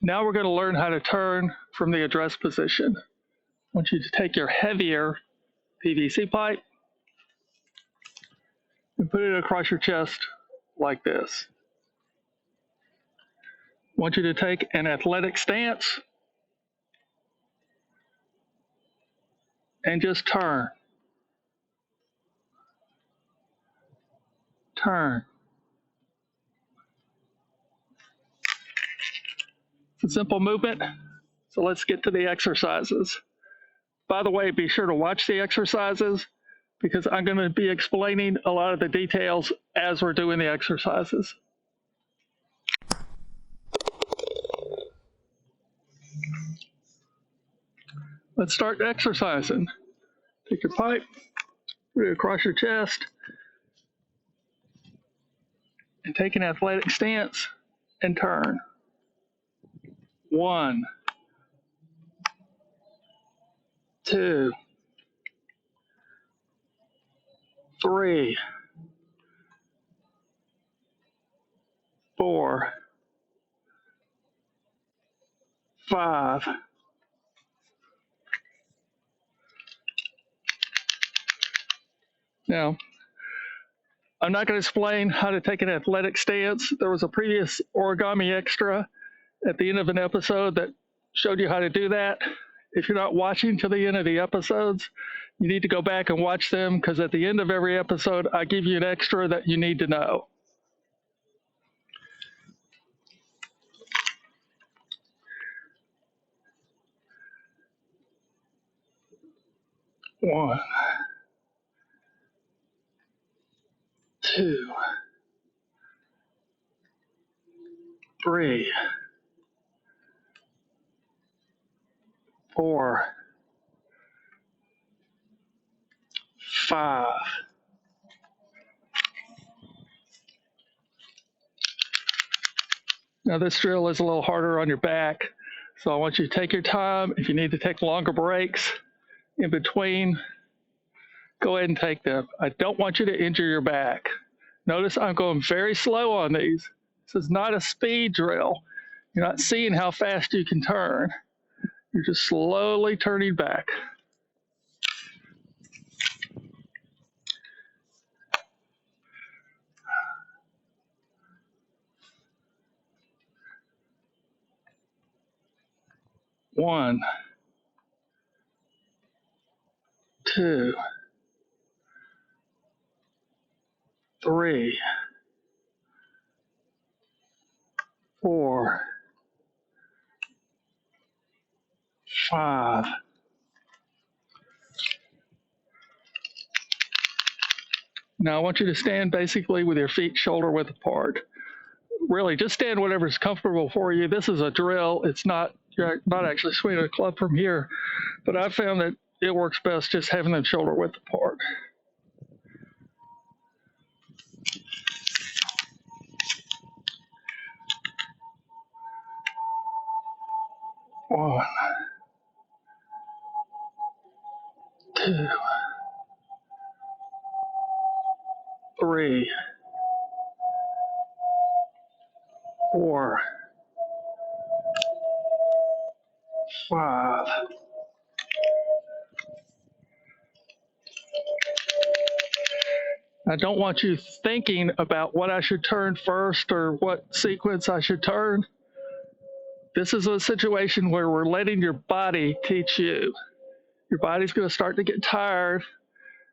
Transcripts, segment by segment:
Now we're going to learn how to turn from the address position. I want you to take your heavier PVC pipe and put it across your chest like this. I want you to take an athletic stance and just turn. Turn. It's a simple movement, so let's get to the exercises. By the way, be sure to watch the exercises because I'm going to be explaining a lot of the details as we're doing the exercises. Let's start exercising. Take your pipe, put it across your chest, and take an athletic stance and turn. 1, 2, 3, 4, 5. Now, I'm not going to explain how to take an athletic stance. There was a previous Origami extra at the end of an episode that showed you how to do that. If you're not watching to the end of the episodes, you need to go back and watch them because at the end of every episode, I give you an extra that you need to know. One, 2, 3, 4, 5. Now this drill is a little harder on your back, so I want you to take your time. If you need to take longer breaks in between, go ahead and take them. I don't want you to injure your back. Notice I'm going very slow on these. This is not a speed drill. You're not seeing how fast you can turn. You're just slowly turning back. One, 2, 3, 4, 5. Now I want you to stand basically with your feet shoulder width apart. Really, just stand whatever's comfortable for you. This is a drill. You're not actually swinging a club from here, but I've found that it works best just having them shoulder width apart. One, 2, 3, 4, 5. I don't want you thinking about what I should turn first or what sequence I should turn. This is a situation where we're letting your body teach you. Your body's going to start to get tired,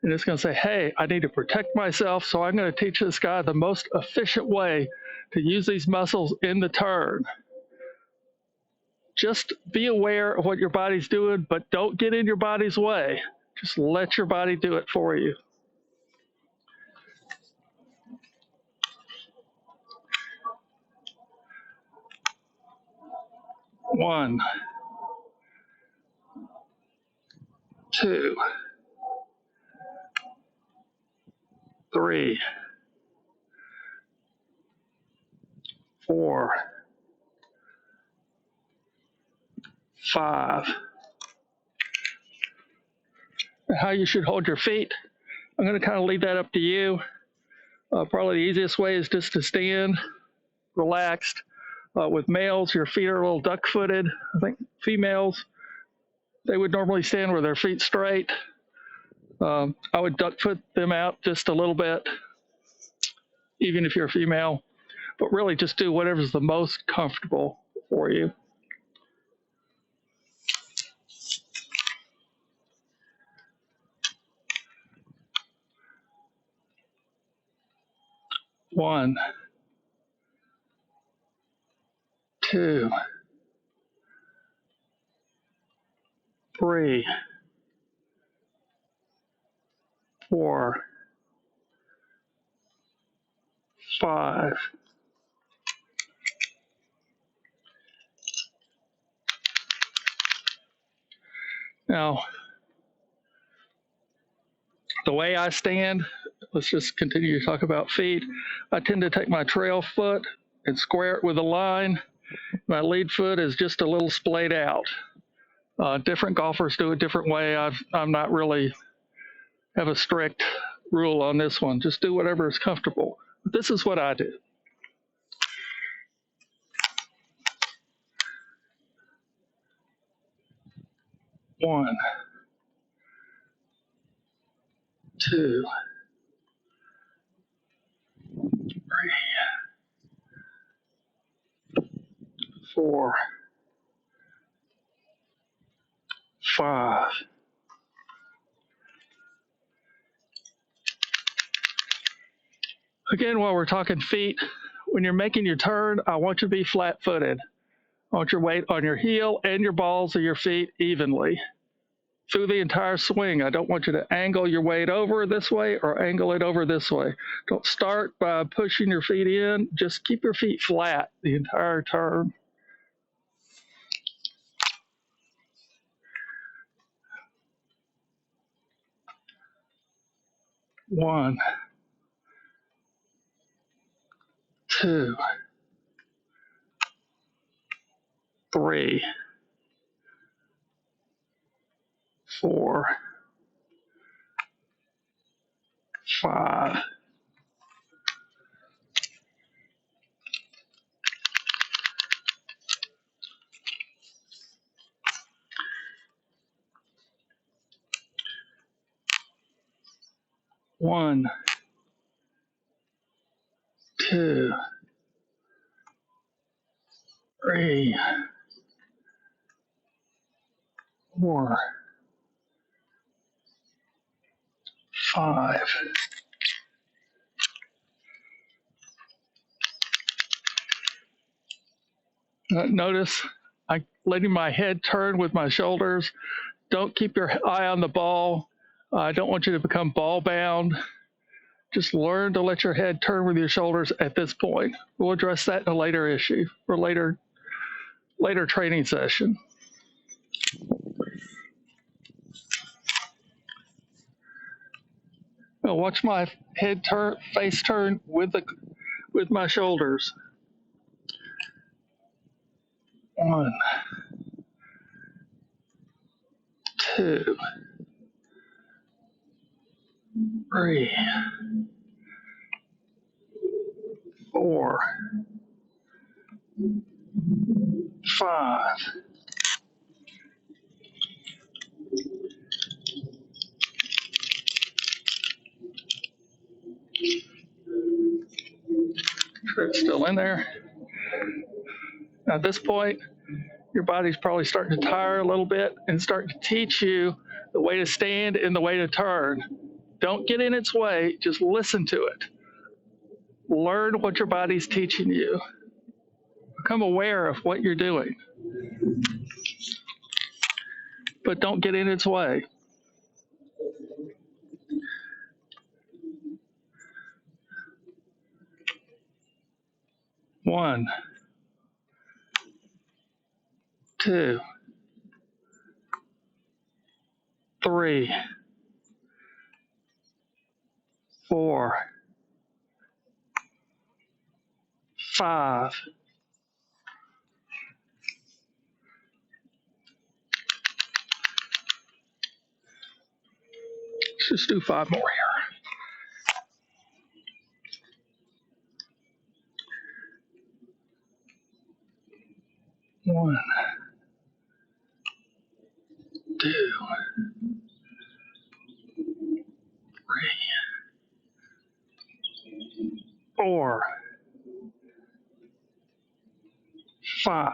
and it's going to say, hey, I need to protect myself, so I'm going to teach this guy the most efficient way to use these muscles in the turn. Just be aware of what your body's doing, but don't get in your body's way. Just let your body do it for you. One, 2, 3, 4, 5. How you should hold your feet, I'm going to kind of leave that up to you. Probably the easiest way is just to stand relaxed. With males, your feet are a little duck-footed. I think females, they would normally stand with their feet straight. I would duck-foot them out just a little bit, even if you're a female. But really just do whatever's the most comfortable for you. One, two, three, four, five. Now, the way I stand, let's just continue to talk about feet. I tend to take my trail foot and square it with a line. My lead foot is just a little splayed out. Different golfers do it different way. I'm not really have a strict rule on this one. Just do whatever is comfortable. But this is what I do. One, two, three, four, five. Again, while we're talking feet, when you're making your turn, I want you to be flat-footed. I want your weight on your heel and your balls of your feet evenly through the entire swing. I don't want you to angle your weight over this way or angle it over this way. Don't start by pushing your feet in. Just keep your feet flat the entire turn. One, two, three, four, five. One, two, three, four, five. Notice I'm letting my head turn with my shoulders. Don't keep your eye on the ball. I don't want you to become ball bound. Just learn to let your head turn with your shoulders at this point. We'll address that in a later issue or later training session. Now watch my head turn, face turn with my shoulders. One, two, three, four, five. It's still in there. Now at this point, your body's probably starting to tire a little bit and starting to teach you the way to stand and the way to turn. Don't get in its way, just listen to it. Learn what your body's teaching you. Become aware of what you're doing. But don't get in its way. One, two, three, four, five. Let's just do five more here. 1, 2, 3, 4, 5.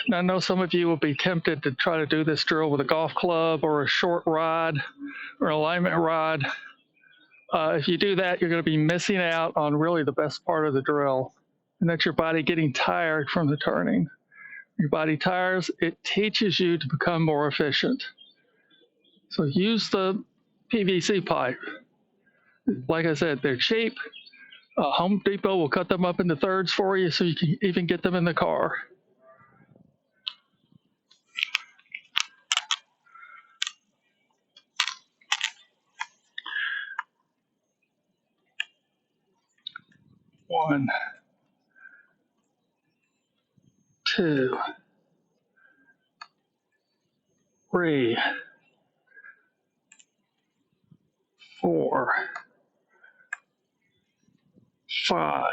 Now, I know some of you will be tempted to try to do this drill with a golf club or a short rod or alignment rod. If you do that, you're going to be missing out on really the best part of the drill, and that's your body getting tired from the turning. Your body tires, it teaches you to become more efficient. So use the PVC pipe. Like I said, they're cheap. Home Depot will cut them up into thirds for you so you can even get them in the car. One, 2, 3, 4, 5.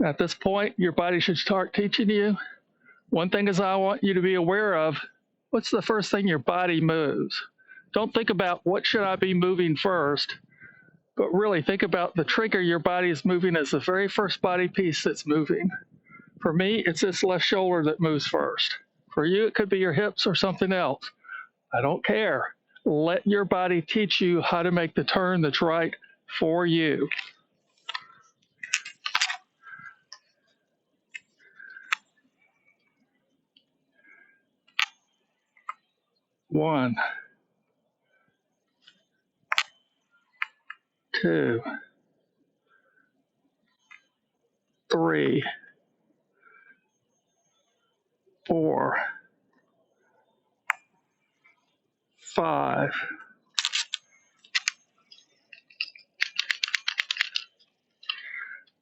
At this point, your body should start teaching you. One thing is I want you to be aware of, what's the first thing your body moves? Don't think about what should I be moving first, but really think about the trigger your body is moving as the very first body piece that's moving. For me, it's this left shoulder that moves first. For you, it could be your hips or something else. I don't care. Let your body teach you how to make the turn that's right for you. One, 2, 3, 4, 5.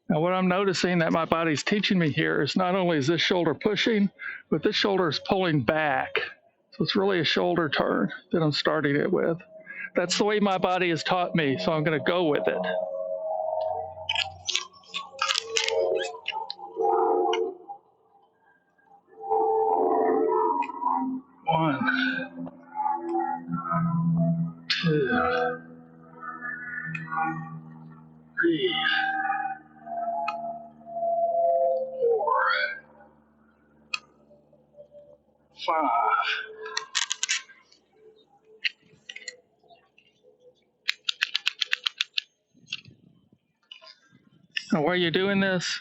Now, what I'm noticing that my body's teaching me here is not only is this shoulder pushing, but this shoulder is pulling back. So it's really a shoulder turn that I'm starting it with. That's the way my body has taught me, so I'm going to go with it. One, 2, 3, 4, 5. Now, while you're doing this,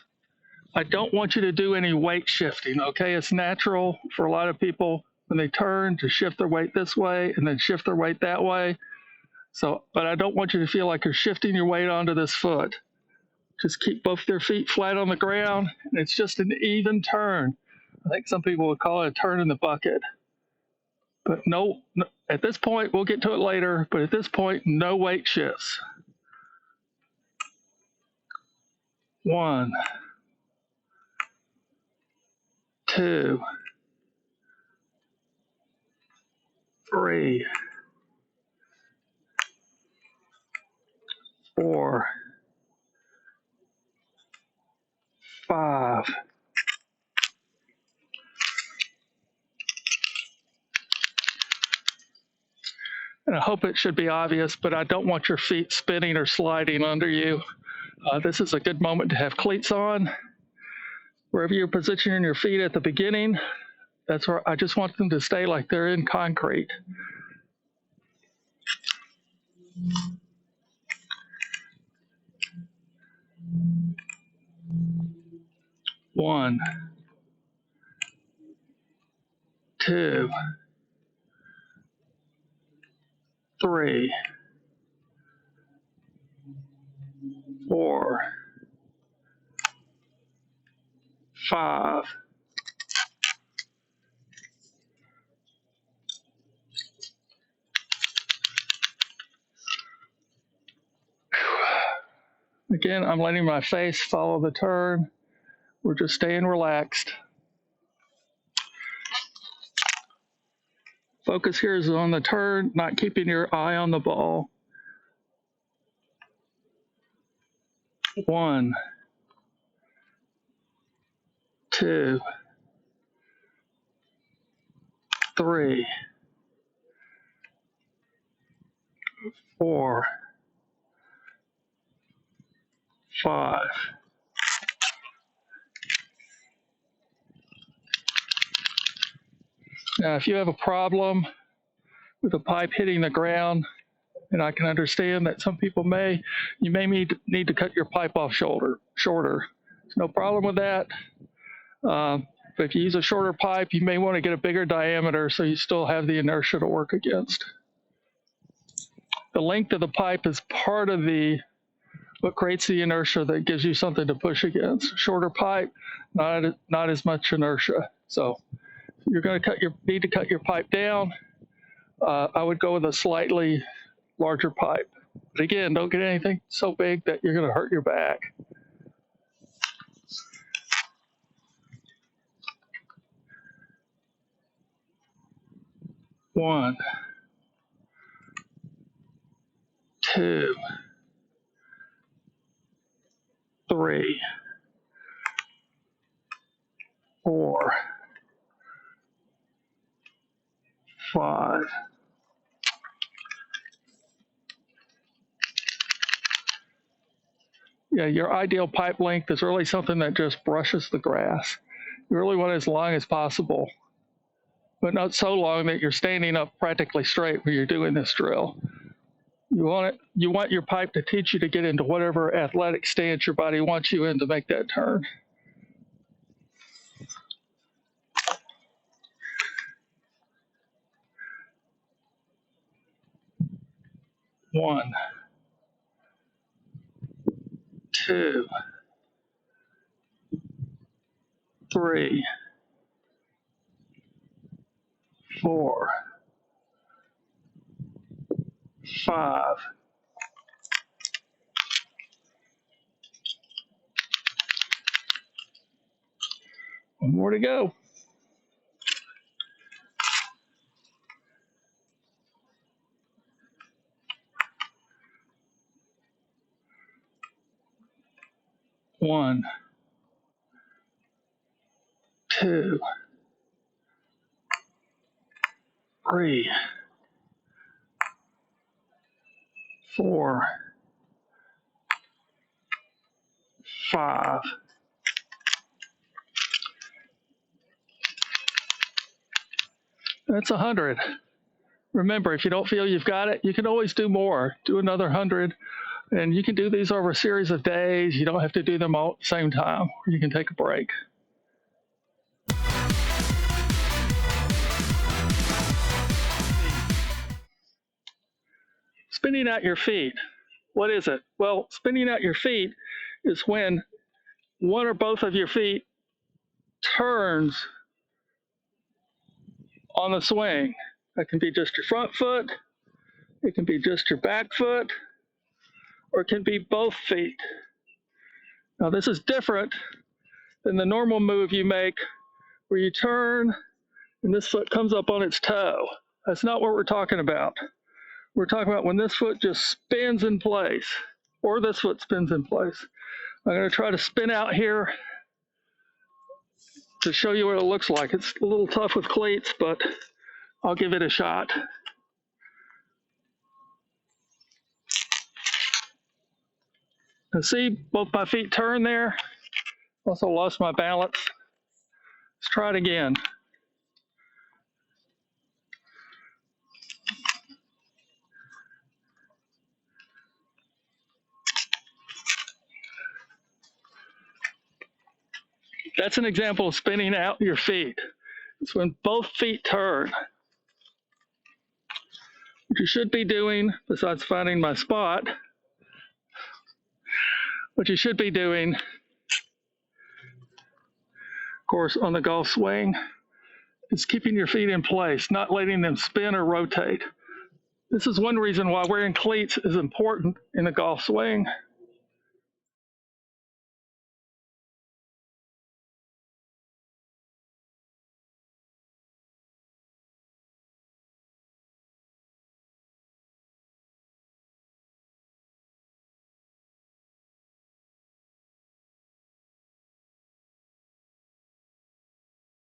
I don't want you to do any weight shifting, okay? It's natural for a lot of people when they turn to shift their weight this way and then shift their weight that way. So, but I don't want you to feel like you're shifting your weight onto this foot. Just keep both their feet flat on the ground, and it's just an even turn. I think some people would call it a turn in the bucket. But no, at this point, we'll get to it later, but at this point, no weight shifts. 1, 2, 3, 4, 5. And I hope it should be obvious, but I don't want your feet spinning or sliding under you. This is a good moment to have cleats on. Wherever you're positioning your feet at the beginning, that's where I just want them to stay like they're in concrete. One, 2, 3, 4, 5. Again, I'm letting my face follow the turn. We're just staying relaxed. Focus here is on the turn, not keeping your eye on the ball. 1, 2, 3, 4, 5. Now, if you have a problem with the pipe hitting the ground, and I can understand that some people you may need to cut your pipe off shorter. There's no problem with that. But if you use a shorter pipe, you may want to get a bigger diameter so you still have the inertia to work against. The length of the pipe is part of what creates the inertia that gives you something to push against. Shorter pipe, not as much inertia. So you're going to need to cut your pipe down. I would go with a slightly larger pipe. But again, don't get anything so big that you're going to hurt your back. One, 2, 3, 4, 5. Yeah, your ideal pipe length is really something that just brushes the grass. You really want it as long as possible, but not so long that you're standing up practically straight when you're doing this drill. You want your pipe to teach you to get into whatever athletic stance your body wants you in to make that turn. One, 2, 3, 4, 5. One more to go. One, 2, 3, 4, 5. That's 100. Remember, if you don't feel you've got it, you can always do more. Do another 100. And you can do these over a series of days. You don't have to do them all at the same time. You can take a break. Spinning out your feet. What is it? Well, spinning out your feet is when one or both of your feet turns on the swing. That can be just your front foot, it can be just your back foot, or it can be both feet. Now, this is different than the normal move you make where you turn and this foot comes up on its toe. That's not what we're talking about. We're talking about when this foot just spins in place, or this foot spins in place. I'm going to try to spin out here to show you what it looks like. It's a little tough with cleats, but I'll give it a shot. Now see, both my feet turn there. Also lost my balance. Let's try it again. That's an example of spinning out your feet. It's when both feet turn. What you should be doing, besides finding my spot, what you should be doing, of course, on the golf swing, is keeping your feet in place, not letting them spin or rotate. This is one reason why wearing cleats is important in the golf swing.